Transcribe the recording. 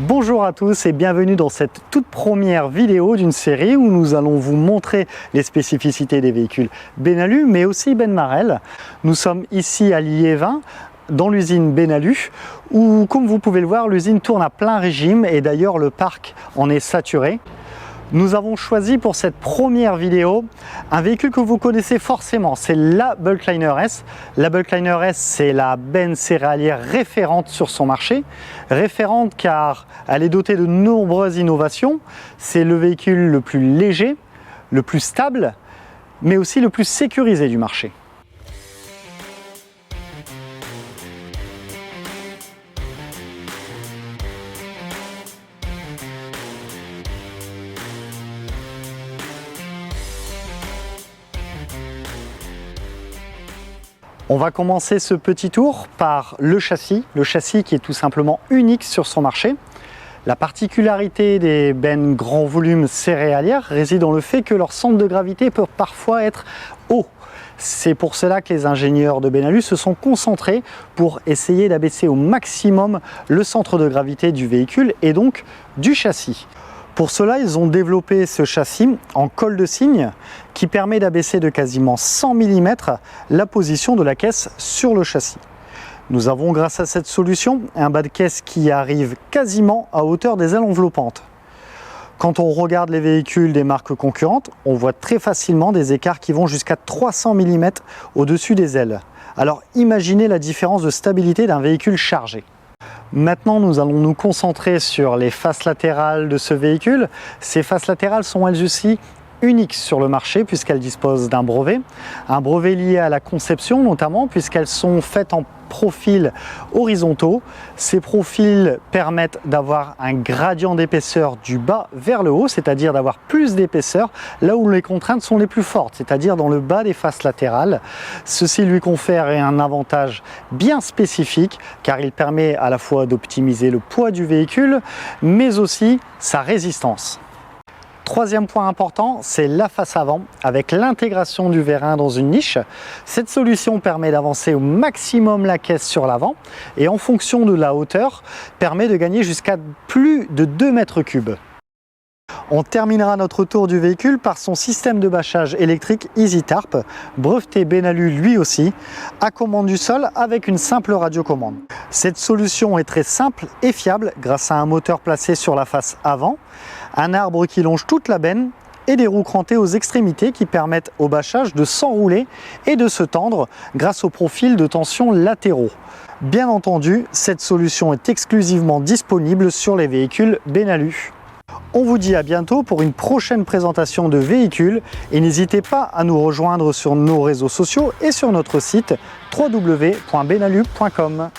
Bonjour à tous et bienvenue dans cette toute première vidéo d'une série où nous allons vous montrer les spécificités des véhicules Benalu mais aussi Benmarel. Nous sommes ici à Liévin dans l'usine Benalu où, comme vous pouvez le voir, l'usine tourne à plein régime et d'ailleurs le parc en est saturé. Nous avons choisi pour cette première vidéo un véhicule que vous connaissez forcément, c'est la Bulkliner S. La Bulkliner S, c'est la benne céréalière référente sur son marché. Référente car elle est dotée de nombreuses innovations. C'est le véhicule le plus léger, le plus stable, mais aussi le plus sécurisé du marché. On va commencer ce petit tour par le châssis qui est tout simplement unique sur son marché. La particularité des bennes grand volume céréalières réside dans le fait que leur centre de gravité peut parfois être haut. C'est pour cela que les ingénieurs de Benalu se sont concentrés pour essayer d'abaisser au maximum le centre de gravité du véhicule et donc du châssis. Pour cela, ils ont développé ce châssis en colle de cygne qui permet d'abaisser de quasiment 100 mm la position de la caisse sur le châssis. Nous avons, grâce à cette solution, un bas de caisse qui arrive quasiment à hauteur des ailes enveloppantes. Quand on regarde les véhicules des marques concurrentes, on voit très facilement des écarts qui vont jusqu'à 300 mm au-dessus des ailes. Alors imaginez la différence de stabilité d'un véhicule chargé. Maintenant, nous allons nous concentrer sur les faces latérales de ce véhicule. Ces faces latérales sont elles aussi uniques sur le marché puisqu'elles disposent d'un brevet. Un brevet lié à la conception notamment puisqu'elles sont faites en profils horizontaux. Ces profils permettent d'avoir un gradient d'épaisseur du bas vers le haut, c'est-à-dire d'avoir plus d'épaisseur là où les contraintes sont les plus fortes, c'est-à-dire dans le bas des faces latérales. Ceci lui confère un avantage bien spécifique car il permet à la fois d'optimiser le poids du véhicule mais aussi sa résistance. Troisième point important, c'est la face avant avec l'intégration du vérin dans une niche. Cette solution permet d'avancer au maximum la caisse sur l'avant et en fonction de la hauteur, permet de gagner jusqu'à plus de 2 mètres cubes. On terminera notre tour du véhicule par son système de bâchage électrique EasyTarp, breveté Benalu lui aussi, à commande du sol avec une simple radiocommande. Cette solution est très simple et fiable grâce à un moteur placé sur la face avant, un arbre qui longe toute la benne et des roues crantées aux extrémités qui permettent au bâchage de s'enrouler et de se tendre grâce aux profils de tension latéraux. Bien entendu, cette solution est exclusivement disponible sur les véhicules Benalu. On vous dit à bientôt pour une prochaine présentation de véhicules et n'hésitez pas à nous rejoindre sur nos réseaux sociaux et sur notre site www.benalu.com.